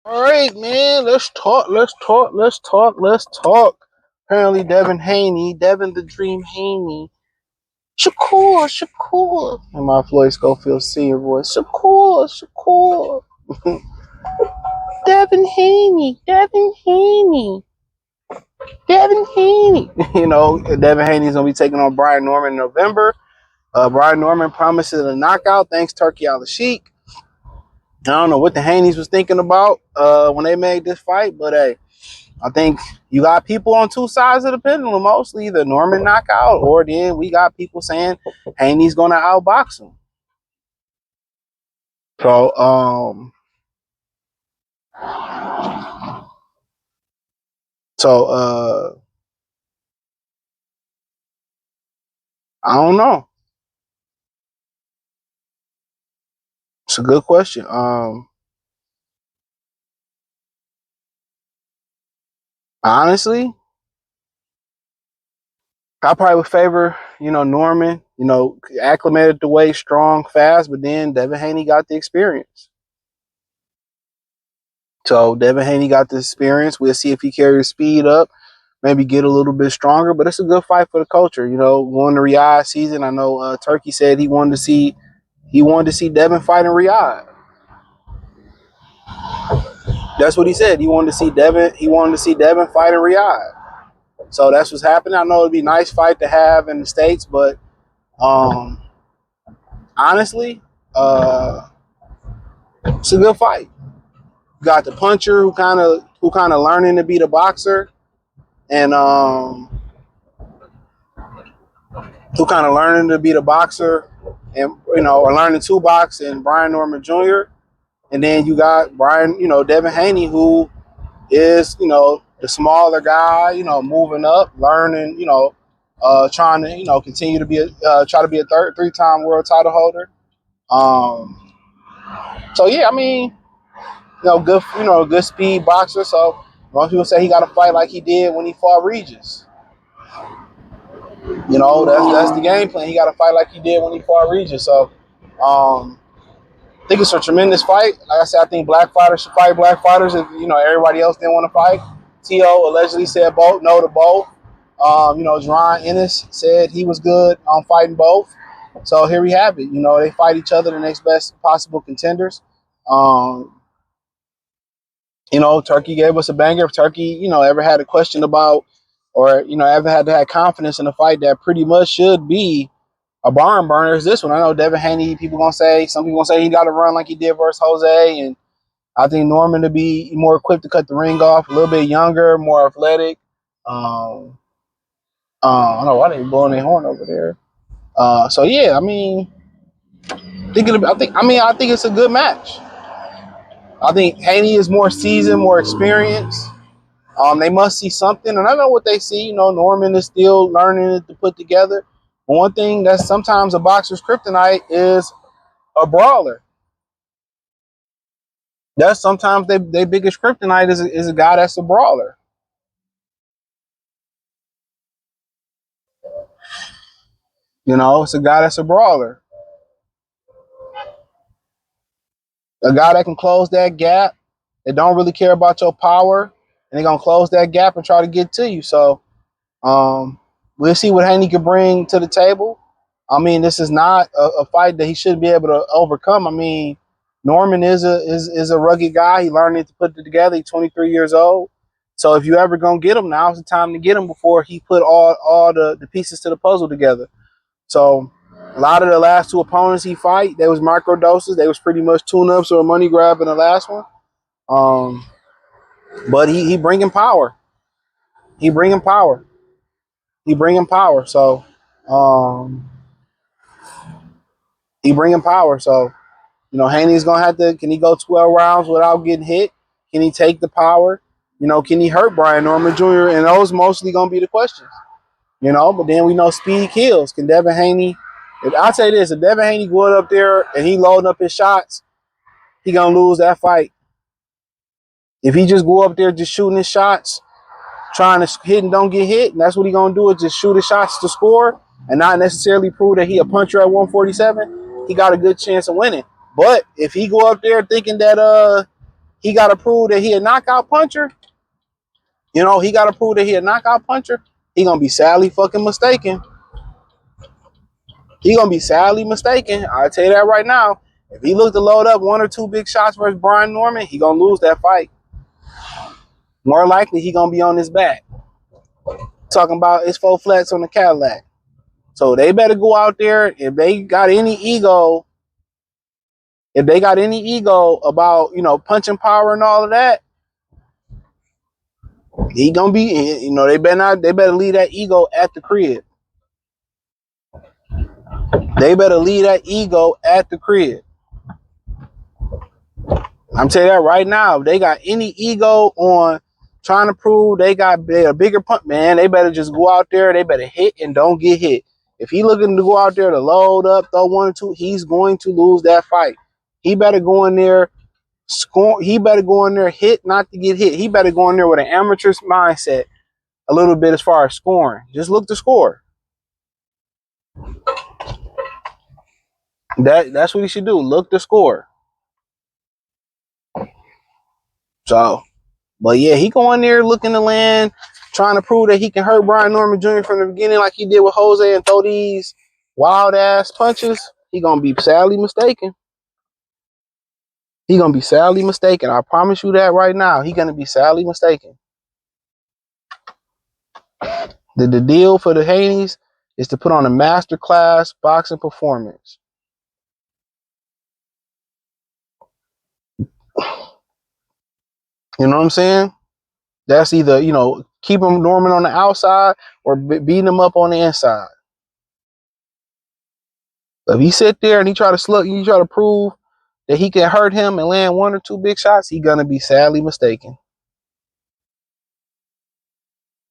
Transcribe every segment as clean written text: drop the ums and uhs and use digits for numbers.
All right, man. Let's talk. Let's talk. Let's talk. Let's talk. Apparently, Devin Haney, Devin the Dream Haney. Shakur, Shakur. And my Floyd Schofield senior voice. Shakur, Shakur. Devin Haney, Devin Haney, Devin Haney. You know, Devin Haney's going to be taking on Brian Norman in November. Brian Norman promises a knockout thanks Turkey Al-Sheikh. I don't know what the Haneys was thinking about when they made this fight, but hey, I think you got people on two sides of the pendulum, mostly the Norman knockout, or then we got people saying Haney's going to outbox him. So, I don't know. It's a good question. Honestly, I probably would favor, Norman, acclimated the way, strong, fast, but then Devin Haney got the experience. So Devin Haney got the experience. We'll see if he carries speed up, maybe get a little bit stronger, but it's a good fight for the culture. Going to Riyadh season, I know Turkey said he wanted to see Devin fight in Riyadh. That's what he said. He wanted to see Devin fight in Riyadh. So that's what's happening. I know it'd be a nice fight to have in the States, but honestly, it's a good fight. You got the puncher who kind of learning to be the boxer, and or learning to box, and Brian Norman Jr. And then you got Devin Haney, who is the smaller guy, moving up, learning, trying to continue to be try to be a three-time world title holder. So yeah, I mean, good speed boxer. So most people say he got to fight like he did when he fought Regis. That's the game plan. He got to fight like he did when he fought Regis. So I think it's a tremendous fight. Like I said, I think black fighters should fight black fighters if everybody else didn't want to fight. T.O. allegedly said both, no to both. Jerron Ennis said he was good on fighting both. So here we have it. They fight each other, the next best possible contenders. Turkey gave us a banger. If Turkey, ever had a question about or, ever had to have confidence in a fight that pretty much should be a barn burner, is this one. I know Devin Haney, some people gonna say he got to run like he did versus Jose, and I think Norman to be more equipped to cut the ring off, a little bit younger, more athletic. I don't know why they blowing their horn over there. So yeah, I mean, I think it's a good match. I think Haney is more seasoned, more experienced. They must see something, and I know what they see. Norman is still learning it to put together. But one thing that's sometimes a boxer's kryptonite is a brawler. That's sometimes their biggest kryptonite is a guy that's a brawler. It's a guy that's a brawler. A guy that can close that gap. They don't really care about your power, and they're gonna close that gap and try to get to you. So we'll see what Haney can bring to the table. I mean, this is not a fight that he shouldn't be able to overcome. I mean, Norman is a rugged guy. He learned to put it together. He's 23 years old. So if you ever gonna get him, now's the time to get him before he put all the pieces to the puzzle together. So a lot of the last two opponents he fight, they was micro doses. They was pretty much tune-ups or a money grab in the last one. But he bringing power. He bringing power. So he bringing power. So Haney's gonna have to. Can he go 12 rounds without getting hit? Can he take the power? Can he hurt Brian Norman Jr.? And those mostly gonna be the questions. But then we know speed kills. Can Devin Haney? I'll tell you this: if Devin Haney going up there and he loading up his shots, he gonna lose that fight. If he just go up there just shooting his shots, trying to hit and don't get hit, and that's what he gonna do is just shoot his shots to score, and not necessarily prove that he a puncher at 147, he got a good chance of winning. But if he go up there thinking that he got to prove that he a knockout puncher, he got to prove that he a knockout puncher, he gonna be sadly fucking mistaken. He gonna be sadly mistaken. I'll tell you that right now. If he look to load up one or two big shots versus Brian Norman, he gonna lose that fight. More likely, he gonna be on his back. Talking about it's 4 flats on the Cadillac. So they better go out there. If they got any ego, about punching power and all of that, he gonna be. They better not. They better leave that ego at the crib. They better leave that ego at the crib. I'm telling you that right now. If they got any ego on trying to prove they got a bigger punch, man, they better just go out there. They better hit and don't get hit. If he looking to go out there to load up, throw one or two, he's going to lose that fight. He better go in there, score. He better go in there, hit, not to get hit. He better go in there with an amateur's mindset a little bit as far as scoring. Just look to score. That's what he should do. Look to score. So, but yeah, he go in there looking to land, trying to prove that he can hurt Brian Norman Jr. from the beginning like he did with Jose and throw these wild ass punches. He gonna be sadly mistaken. He gonna be sadly mistaken. I promise you that right now. He gonna be sadly mistaken. The deal for the Haneys is to put on a masterclass boxing performance. You know what I'm saying? That's either, keep him Norman on the outside or beating him up on the inside. If he sit there and he try to prove that he can hurt him and land one or two big shots, he's gonna be sadly mistaken.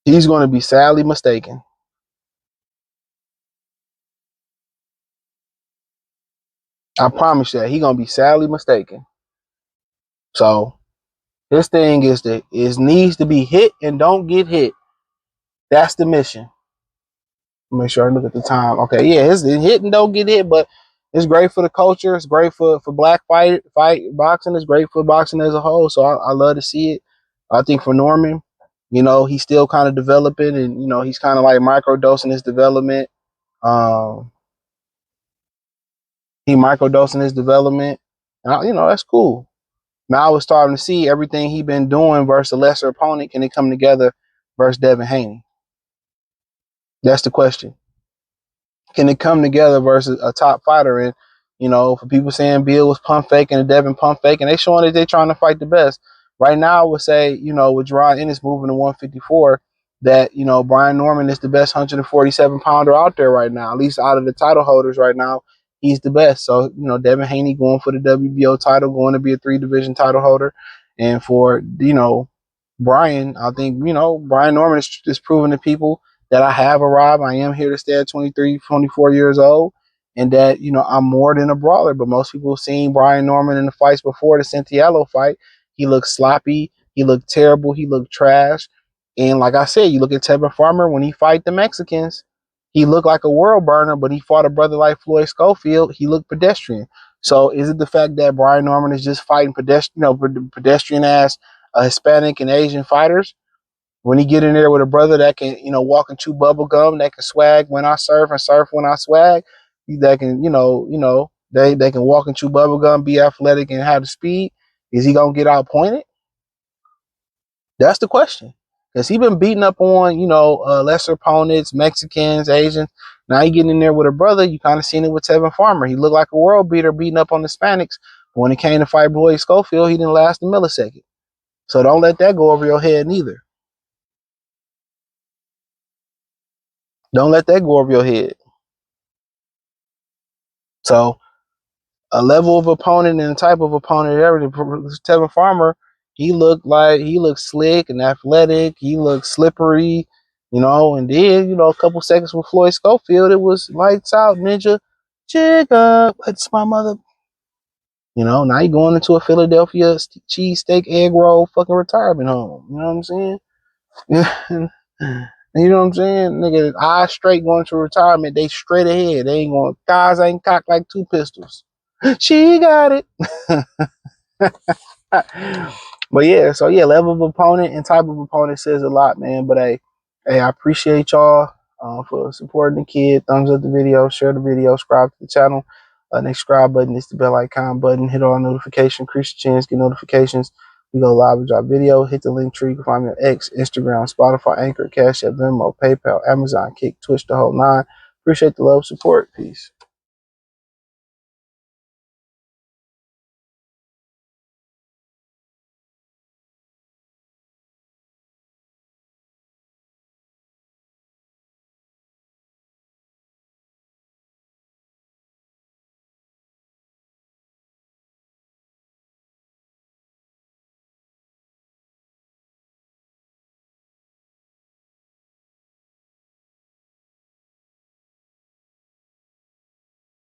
He's gonna be sadly mistaken. I promise you that he's gonna be sadly mistaken. So his thing is needs to be hit and don't get hit. That's the mission. Make sure I look at the time. Okay, yeah, it's hit and don't get hit, but it's great for the culture. It's great for black fight boxing. It's great for boxing as a whole. So I love to see it. I think for Norman, he's still kind of developing, and he's kind of like microdosing his development. He microdosing his development, and that's cool. Now we're starting to see everything he been doing versus a lesser opponent. Can it come together versus Devin Haney? That's the question. Can it come together versus a top fighter? And for people saying Bill was pump faking and Devin pump faking, they showing that they're trying to fight the best. Right now, I would say, with Riyadh Ennis moving to 154, that Brian Norman is the best 147 pounder out there right now. At least out of the title holders right now, he's the best. So Devin Haney going for the WBO title, going to be a 3-division title holder, and for Brian, I think Brian Norman is proving to people that I have arrived. I am here to stay at 23, 24 years old, and that, I'm more than a brawler. But most people have seen Brian Norman in the fights before the Santiago fight. He looked sloppy. He looked terrible. He looked trash. And like I said, you look at Tevin Farmer when he fight the Mexicans, he looked like a world burner, but he fought a brother like Floyd Schofield. He looked pedestrian. So is it the fact that Brian Norman is just fighting pedestrian ass Hispanic and Asian fighters? When he get in there with a brother that can, walk and chew bubble gum, that can swag when I surf and surf when I swag, that can, they can walk and chew bubble gum, be athletic and have the speed. Is he gonna get outpointed? That's the question. Because he been beating up on, lesser opponents, Mexicans, Asians. Now he getting in there with a brother. You kind of seen it with Tevin Farmer. He looked like a world beater beating up on Hispanics. But when it came to fight Floyd Schofield, he didn't last a millisecond. So don't let that go over your head neither. Don't let that go over your head. So a level of opponent and type of opponent, everything. Tevin Farmer, he looked slick and athletic. He looked slippery, and then, a couple seconds with Floyd Schofield, it was lights out, ninja, jigga. What's my mother? Now you going into a Philadelphia cheesesteak egg roll fucking retirement home. You know what I'm saying? You know what I'm saying? Nigga, eyes straight going to retirement. They straight ahead. They ain't going, guys ain't cocked like two pistols. She got it. But yeah, so yeah, level of opponent and type of opponent says a lot, man. But hey, I appreciate y'all for supporting the kid. Thumbs up the video, share the video, subscribe to the channel. Next subscribe button is the bell icon button. Hit on notification, increase your chance, get notifications. We go live and drop video. Hit the link tree. You can find me on X, Instagram, Spotify, Anchor, Cash App, Venmo, PayPal, Amazon, Kick, Twitch, the whole nine. Appreciate the love, support. Peace.